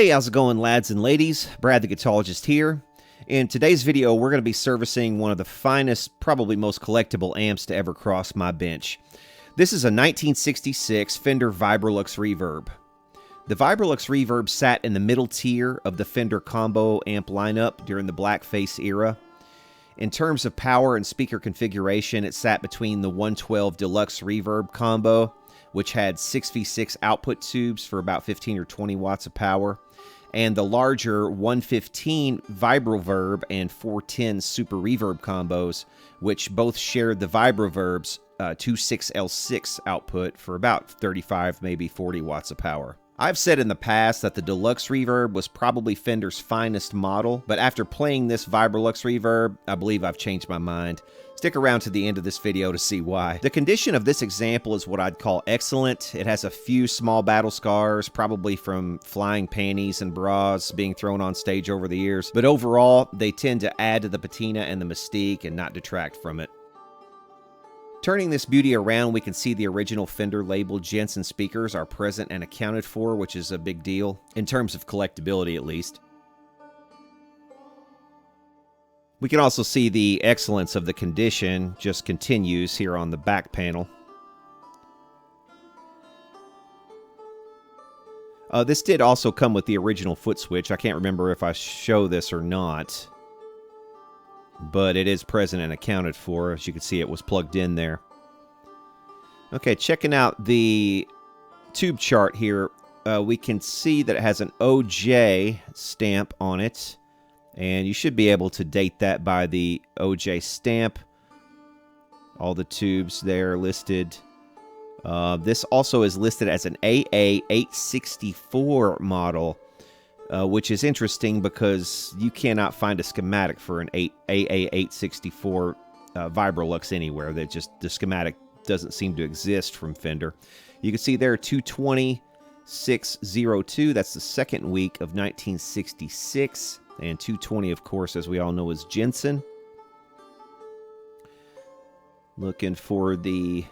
Hey, how's it going, lads and ladies? Brad the Guitologist here. In today's video, we're going to be servicing one of the finest, probably most collectible amps to ever cross my bench. This is a 1966 Fender Vibrolux Reverb. The Vibrolux Reverb sat in the middle tier of the Fender combo amp lineup during the blackface era. In terms of power and speaker configuration, it sat between the 112 Deluxe Reverb combo, which had 6v6 output tubes for about 15 or 20 watts of power, and the larger 115 Vibroverb and 410 Super Reverb combos, which both shared the Vibroverb's 26L6 output for about 35, maybe 40 watts of power. I've said in the past that the Deluxe Reverb was probably Fender's finest model, but after playing this Vibrolux Reverb, I believe I've changed my mind. Stick around to the end of this video to see why. The condition of this example is what I'd call excellent. It has a few small battle scars, probably from flying panties and bras being thrown on stage over the years, but overall, they tend to add to the patina and the mystique and not detract from it. Turning this beauty around, we can see the original Fender labeled Jensen speakers are present and accounted for, which is a big deal, in terms of collectability at least. We can also see the excellence of the condition just continues here on the back panel. This did also come with the original foot switch. I can't remember if I show this or not, but it is present and accounted for. As you can see, it was plugged in there. Okay, checking out the tube chart here, we can see that it has an OJ stamp on it. And you should be able to date that by the OJ stamp. All the tubes there listed. This also is listed as an AA864 model, which is interesting because you cannot find a schematic for an AA864 Vibrolux anywhere. The schematic doesn't seem to exist from Fender. You can see there 220-602. That's the second week of 1966. And 220, of course, as we all know, is Jensen. Looking for the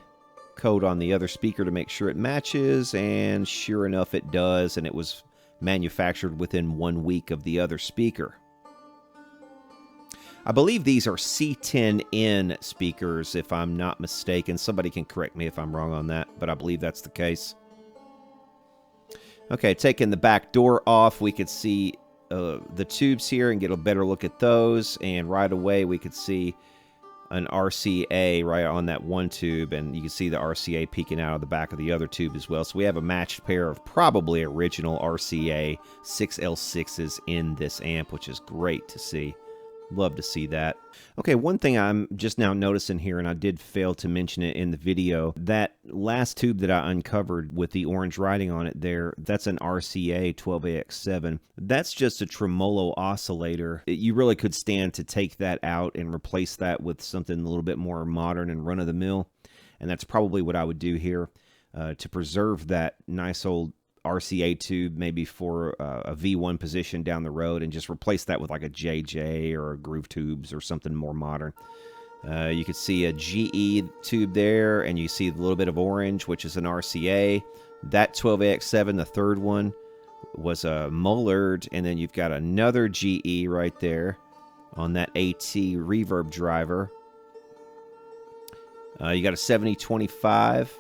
code on the other speaker to make sure it matches, and sure enough it does, and it was manufactured within 1 week of the other speaker. I believe these are C10N speakers, if I'm not mistaken. Somebody can correct me if I'm wrong on that, but I believe that's the case. Okay, taking the back door off, we could see the tubes here and get a better look at those, and right away we could see an RCA right on that one tube, and you can see the RCA peeking out of the back of the other tube as well. So we have a matched pair of probably original RCA 6L6s in this amp, which is great to see. Love to see that. Okay, one thing I'm just now noticing here, and I did fail to mention it in the video, that last tube that I uncovered with the orange writing on it there, that's an RCA 12AX7. That's just a tremolo oscillator. You really could stand to take that out and replace that with something a little bit more modern and run-of-the-mill, and that's probably what I would do here to preserve that nice old RCA tube, maybe for a V1 position down the road, and just replace that with like a JJ or a Groove Tubes or something more modern. You could see a GE tube there, and you see a little bit of orange, which is an RCA. That 12AX7, the third one, was a Mullard, and then you've got another GE right there on that AT reverb driver. You got a 7025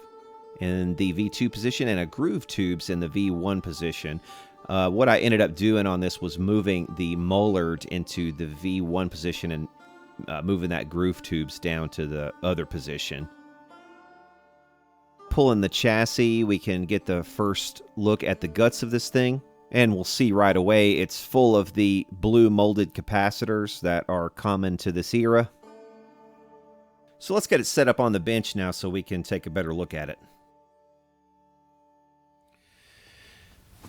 in the V2 position, and a Groove Tubes in the V1 position. What I ended up doing on this was moving the Mullard into the V1 position and moving that Groove Tubes down to the other position. Pulling the chassis, we can get the first look at the guts of this thing, and we'll see right away it's full of the blue molded capacitors that are common to this era. So let's get it set up on the bench now so we can take a better look at it.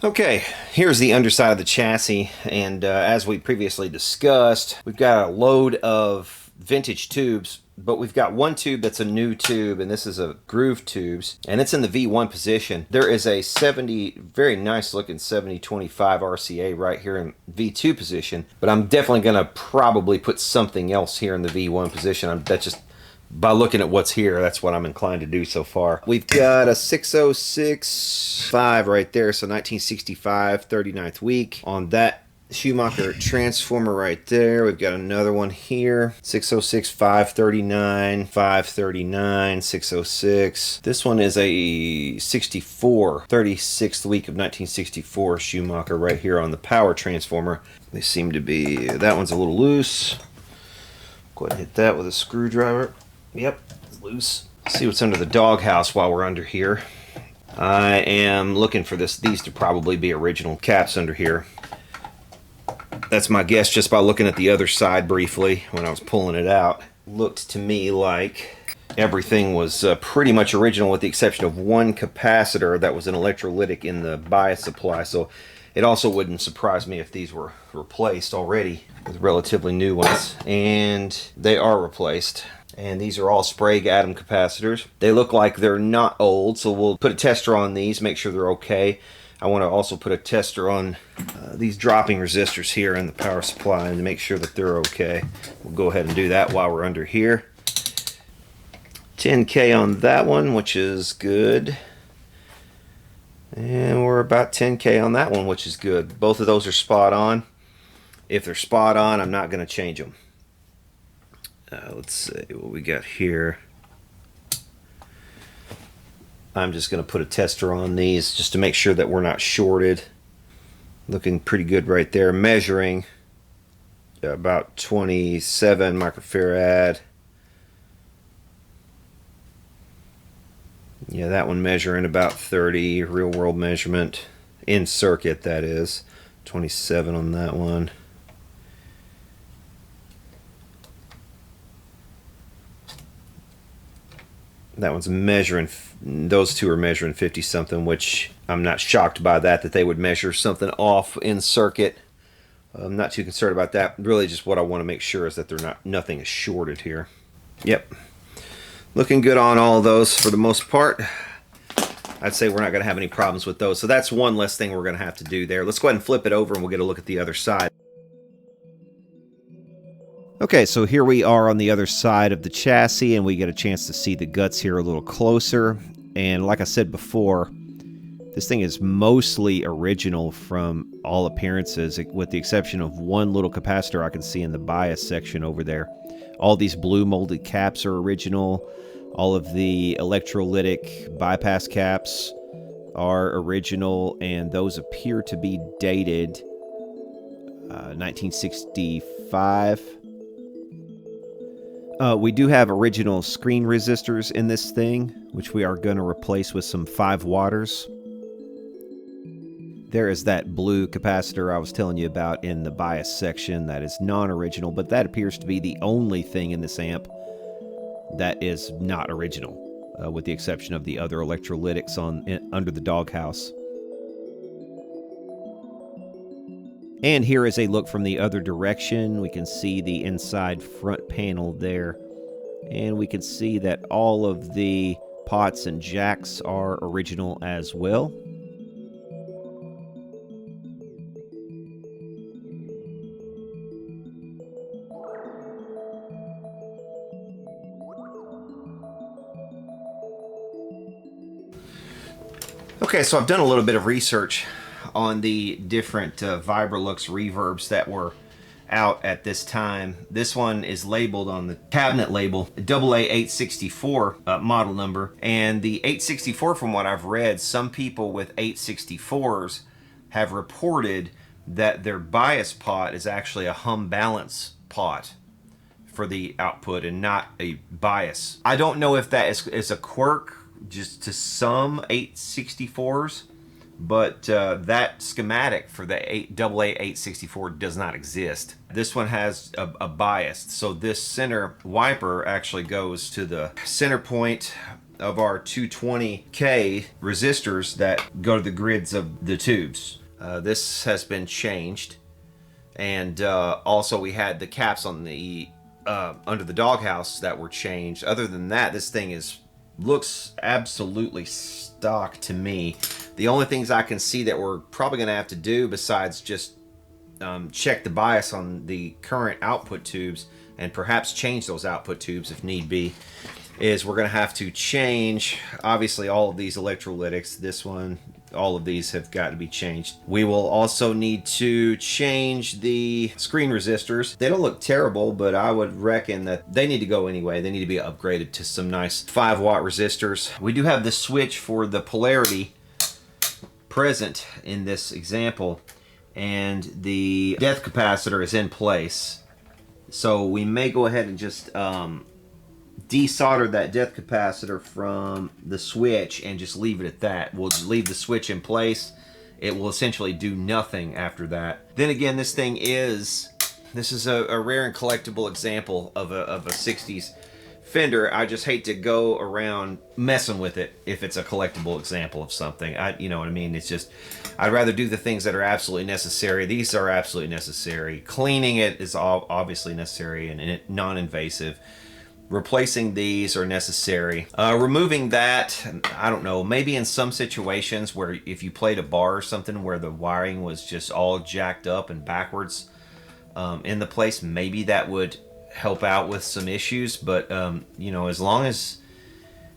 Okay, here's the underside of the chassis, and as we previously discussed, we've got a load of vintage tubes, but we've got one tube that's a new tube, and this is a Groove Tubes, and it's in the V1 position. There is a very nice looking 7025 RCA right here in V2 position, but I'm definitely going to probably put something else here in the V1 position. That's just by looking at what's here, that's what I'm inclined to do so far. We've got a 606.5 right there, so 1965, 39th week. On that Schumacher transformer right there, we've got another one here, 606, 539, 539, 606. This one is a 64, 36th week of 1964 Schumacher right here on the power transformer. They seem to be, that one's a little loose. Go ahead and hit that with a screwdriver. Yep, it's loose. See what's under the doghouse while we're under here. I am looking for these to probably be original caps under here. That's my guess just by looking at the other side briefly when I was pulling it out. Looked to me like everything was pretty much original with the exception of one capacitor that was an electrolytic in the bias supply. So it also wouldn't surprise me if these were replaced already with relatively new ones. And they are replaced. And these are all Sprague atom capacitors. They look like they're not old, so we'll put a tester on these, make sure they're okay. I want to also put a tester on these dropping resistors here in the power supply and to make sure that they're okay. We'll go ahead and do that while we're under here. 10K on that one, which is good. And we're about 10K on that one, which is good. Both of those are spot on. If they're spot on, I'm not going to change them. Let's see what we got here. I'm just going to put a tester on these just to make sure that we're not shorted. Looking pretty good right there. Measuring about 27 microfarad. Yeah, that one measuring about 30, real world measurement. In circuit, that is. 27 on that one. That one's measuring, those two are measuring 50 something, which I'm not shocked by that they would measure something off in circuit. I'm not too concerned about that. Really just what I want to make sure is that nothing is shorted here. Yep. Looking good on all of those for the most part. I'd say we're not going to have any problems with those. So that's one less thing we're going to have to do there. Let's go ahead and flip it over and we'll get a look at the other side. Okay, so here we are on the other side of the chassis, and we get a chance to see the guts here a little closer. And like I said before, this thing is mostly original from all appearances, with the exception of one little capacitor I can see in the bias section over there. All these blue molded caps are original. All of the electrolytic bypass caps are original, and those appear to be dated 1965. We do have original screen resistors in this thing, which we are going to replace with some 5 waters. There is that blue capacitor I was telling you about in the bias section that is non-original, but that appears to be the only thing in this amp that is not original, with the exception of the other electrolytics under the doghouse. And here is a look from the other direction. We can see the inside front panel there. And we can see that all of the pots and jacks are original as well. Okay, so I've done a little bit of research on the different Vibrolux Reverbs that were out at this time. This one is labeled on the cabinet label AA864 model number, and the 864, from what I've read, some people with 864s have reported that their bias pot is actually a hum balance pot for the output and not a bias. I don't know if that is a quirk just to some 864s, but that schematic for the AA864 does not exist. This one has a bias, so this center wiper actually goes to the center point of our 220K resistors that go to the grids of the tubes. This has been changed, and also we had the caps on the under the doghouse that were changed. Other than that, this thing looks absolutely stock to me. The only things I can see that we're probably going to have to do, besides just check the bias on the current output tubes and perhaps change those output tubes if need be, is we're going to have to change, obviously, all of these electrolytics. This one, all of these have got to be changed. We will also need to change the screen resistors. They don't look terrible, but I would reckon that they need to go anyway. They need to be upgraded to some nice 5-watt resistors. We do have the switch for the polarity present in this example, and the depth capacitor is in place. So we may go ahead and just desolder that depth capacitor from the switch and just leave it at that. We'll leave the switch in place. It will essentially do nothing after that. Then again, this is a rare and collectible example of a 60s Fender. I just hate to go around messing with it if it's a collectible example of something. You know what I mean? It's just, I'd rather do the things that are absolutely necessary. These are absolutely necessary. Cleaning it is obviously necessary and non-invasive. Replacing these are necessary. Removing that, I don't know, maybe in some situations where if you played a bar or something where the wiring was just all jacked up and backwards in the place, maybe that would help out with some issues. But you know, as long as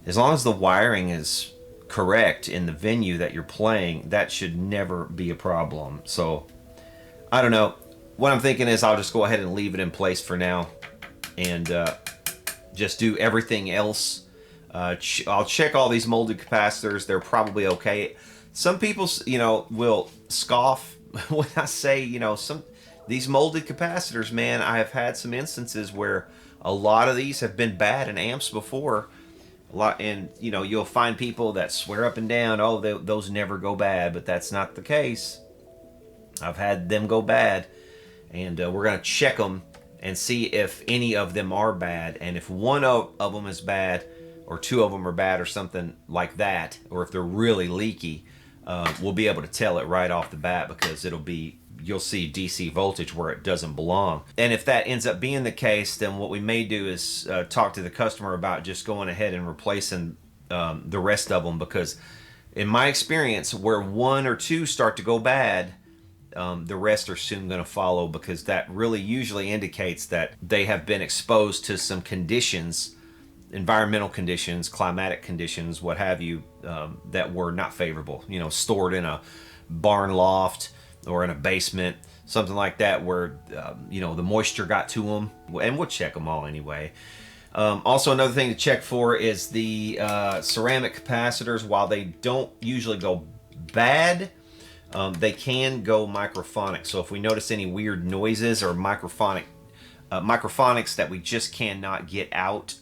the wiring is correct in the venue that you're playing, that should never be a problem. So I don't know. What I'm thinking is I'll just go ahead and leave it in place for now, and just do everything else. I'll check all these molded capacitors. They're probably okay. Some people, you know, will scoff when I say, you know, these molded capacitors, man, I have had some instances where a lot of these have been bad in amps before. And you know, you'll find people that swear up and down, oh, those never go bad, but that's not the case. I've had them go bad, and we're gonna check them and see if any of them are bad. And if one of them is bad, or two of them are bad, or something like that, or if they're really leaky, we'll be able to tell it right off the bat, because you'll see DC voltage where it doesn't belong. And if that ends up being the case, then what we may do is talk to the customer about just going ahead and replacing the rest of them, because in my experience, where one or two start to go bad, the rest are soon going to follow, because that really usually indicates that they have been exposed to some conditions, environmental conditions, climatic conditions, what have you, that were not favorable. You know, stored in a barn loft or in a basement, something like that, where you know, the moisture got to them. And we'll check them all anyway. Also, another thing to check for is the ceramic capacitors. While they don't usually go bad, they can go microphonic. So if we notice any weird noises or microphonics that we just cannot get out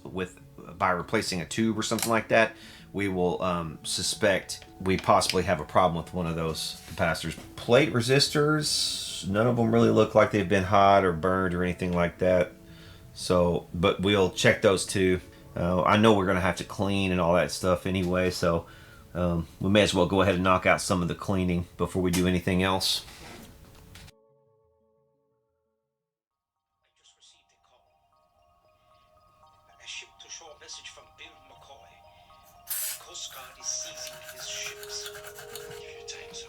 by replacing a tube or something like that, we will suspect we possibly have a problem with one of those capacitors. Plate resistors, none of them really look like they've been hot or burned or anything like that. So, but we'll check those too. I know we're gonna have to clean and all that stuff anyway, so we may as well go ahead and knock out some of the cleaning before we do anything else. I just received a call. A ship-to-shore message from Bill McCoy. The Coast Guard is seizing his ships. Give your time, sir.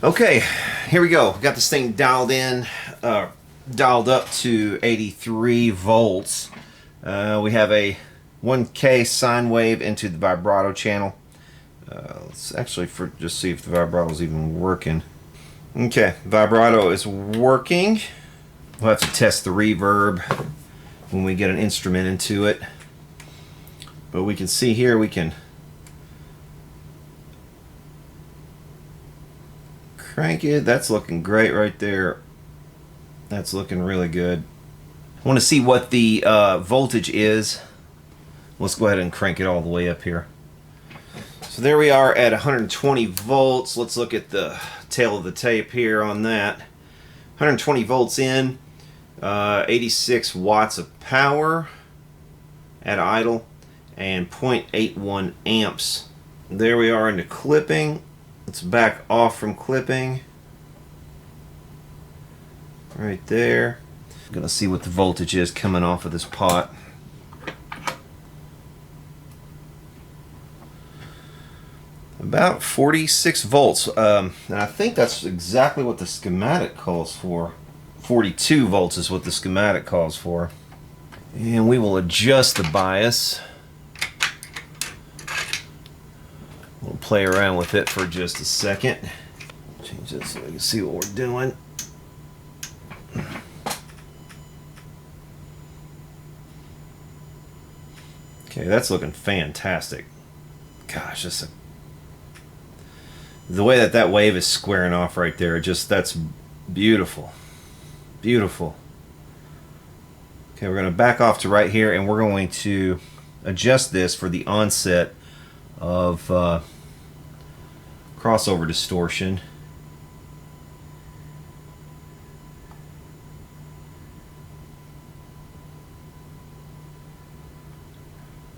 Okay, here we go. Got this thing dialed in, dialed up to 83 volts. We have a 1K sine wave into the vibrato channel. Let's actually just see if the vibrato is even working. Okay, vibrato is working. We'll have to test the reverb when we get an instrument into it. But we can see here we can crank it. That's looking great right there. That's looking really good. I want to see what the voltage is. Let's go ahead and crank it all the way up here. So there we are at 120 volts. Let's look at the tail of the tape here on that. 120 volts in, 86 watts of power at idle, and 0.81 amps. There we are into clipping. Let's back off from clipping. Right there. I'm gonna see what the voltage is coming off of this pot. About 46 volts, and I think that's exactly what the schematic calls for. 42 volts is what the schematic calls for. And we will adjust the bias. We'll play around with it for just a second. Change this so we can see what we're doing. Okay, that's looking fantastic. Gosh, the way that wave is squaring off right there, that's beautiful. Beautiful. Okay, we're going to back off to right here, and we're going to adjust this for the onset of crossover distortion.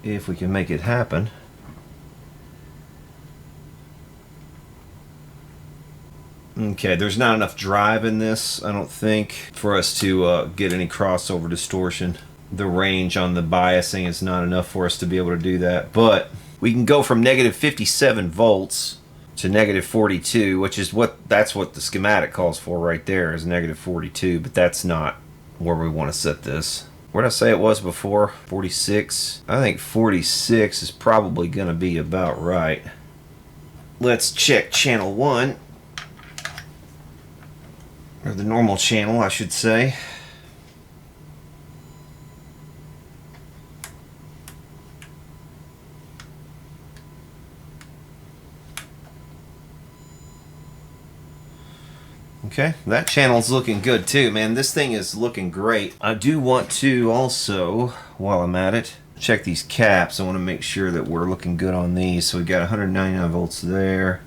If we can make it happen. Okay, there's not enough drive in this, I don't think, for us to get any crossover distortion. The range on the biasing is not enough for us to be able to do that, but we can go from negative 57 volts to negative 42, which is that's what the schematic calls for right there, is negative 42, but that's not where we want to set this. Where did I say it was before? 46? I think 46 is probably going to be about right. Let's check channel 1. Or the normal channel, I should say. Okay, that channel's looking good too, man. This thing is looking great. I do want to also, while I'm at it, check these caps. I want to make sure that we're looking good on these. So we got 199 volts there.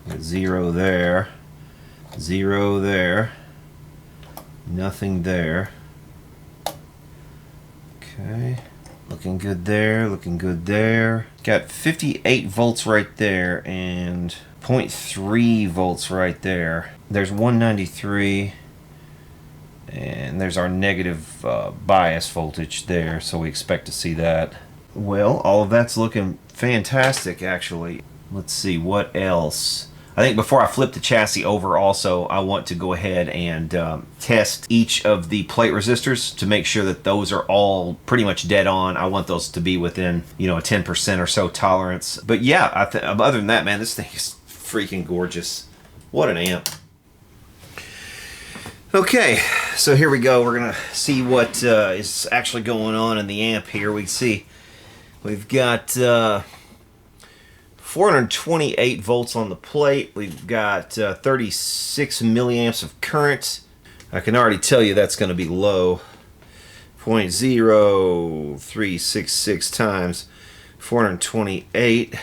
Got 0 there. 0 there. Nothing there. Okay. Looking good there. Looking good there. Got 58 volts right there and 0.3 volts right there. There's 193. And there's our negative bias voltage there. So we expect to see that. Well, all of that's looking fantastic actually. Let's see what else. I think before I flip the chassis over also, I want to go ahead and test each of the plate resistors to make sure that those are all pretty much dead on. I want those to be within, you know, a 10% or so tolerance. But yeah, other than that, man, this thing is freaking gorgeous. What an amp. Okay, so here we go. We're going to see what is actually going on in the amp here. We see we've got 428 volts on the plate. We've got 36 milliamps of current. I can already tell you that's going to be low. 0.0366 times 428.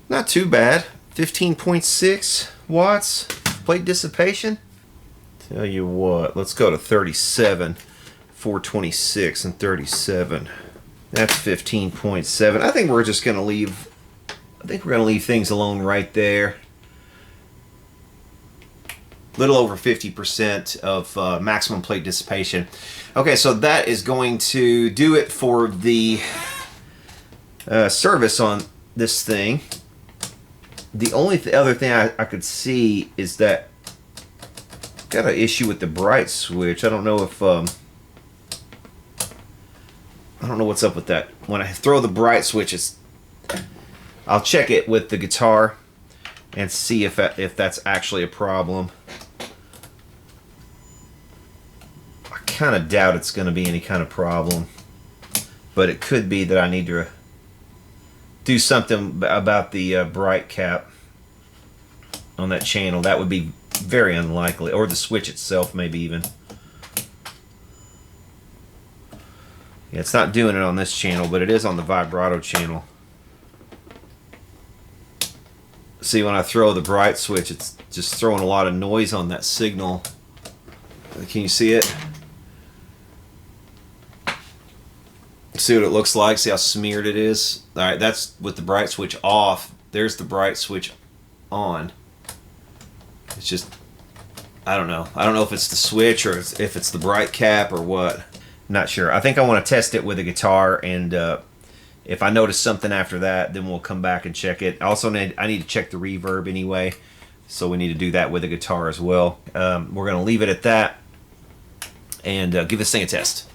Not too bad. 15.6 watts plate dissipation. Tell you what, let's go to 37. 426 and 37. That's 15.7. I think we're just going to leave. I think we're going to leave things alone right there. Little over 50% of maximum plate dissipation. Okay, so that is going to do it for the service on this thing. The only other thing I could see is that I've got an issue with the bright switch. I don't know if I don't know what's up with that. When I throw the bright switch, I'll check it with the guitar and see if that's actually a problem. I kind of doubt it's going to be any kind of problem, but it could be that I need to do something about the bright cap on that channel. That would be very unlikely, or the switch itself maybe even. Yeah, it's not doing it on this channel, but it is on the vibrato channel. See, when I throw the bright switch, it's just throwing a lot of noise on that signal. Can you see it? See what it looks like? See how smeared it is? Alright, that's with the bright switch off. There's the bright switch on. It's just, I don't know. I don't know if it's the switch or if it's the bright cap or what. Not sure. I think I want to test it with a guitar, and if I notice something after that, then we'll come back and check it. Also, I need to check the reverb anyway, so we need to do that with a guitar as well. We're going to leave it at that and give this thing a test.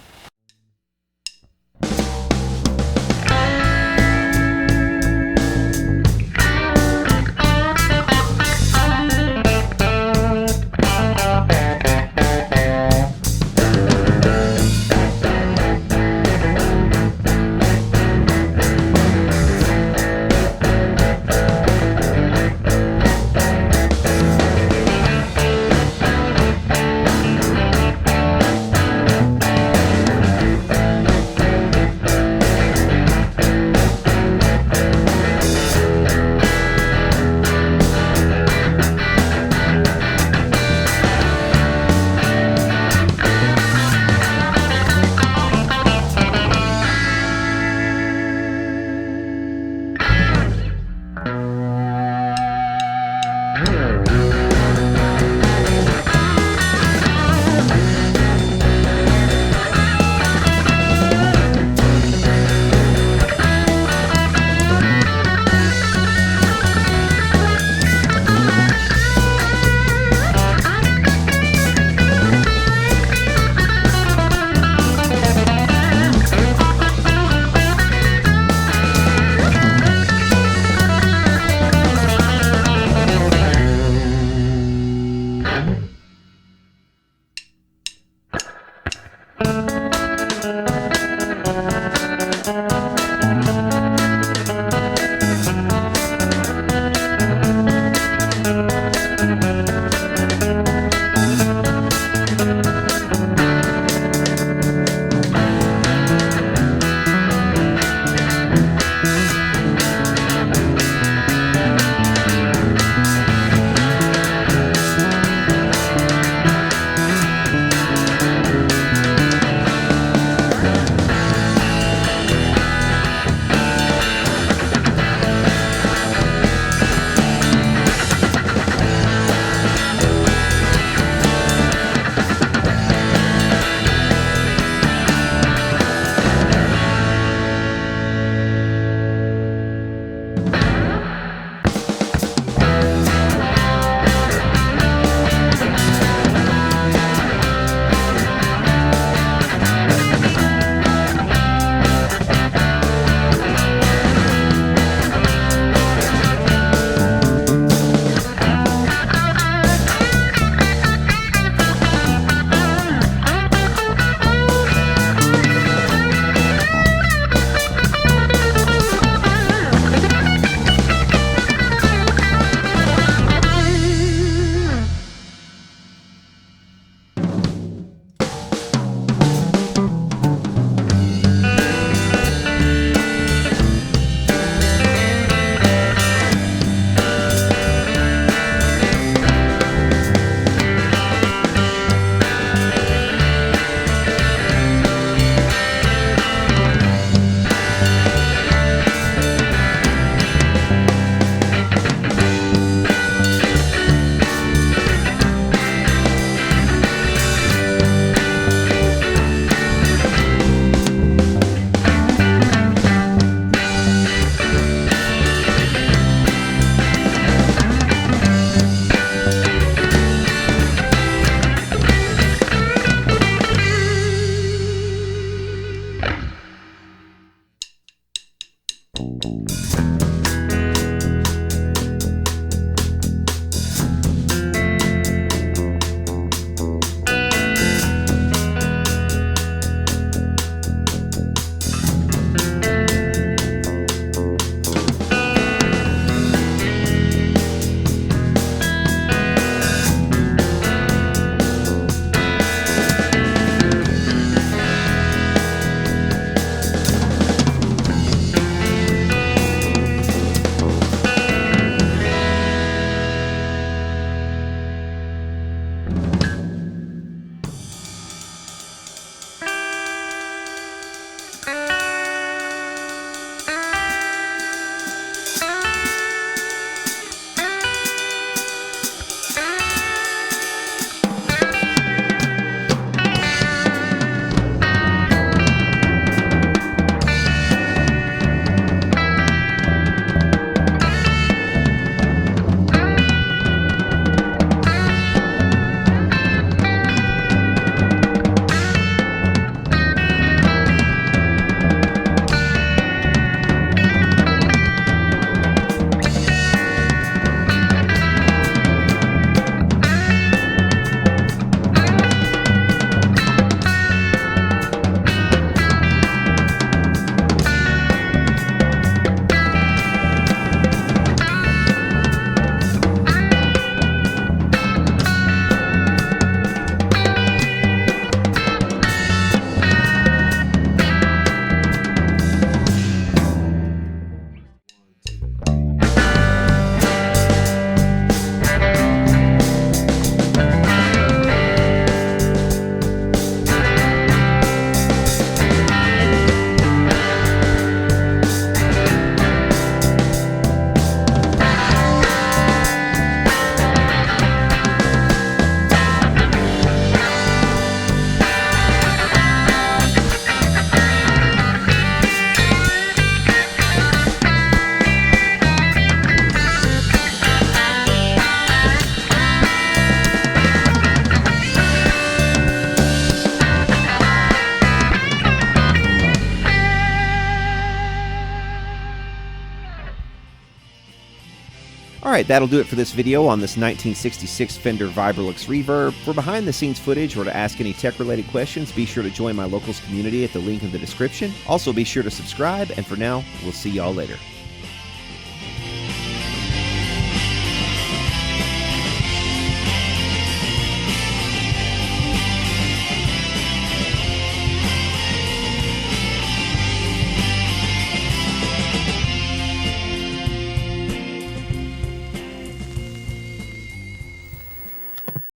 Alright, that'll do it for this video on this 1966 Fender Vibrolux Reverb. For behind-the-scenes footage or to ask any tech-related questions, be sure to join my locals community at the link in the description. Also, be sure to subscribe, and for now, we'll see y'all later.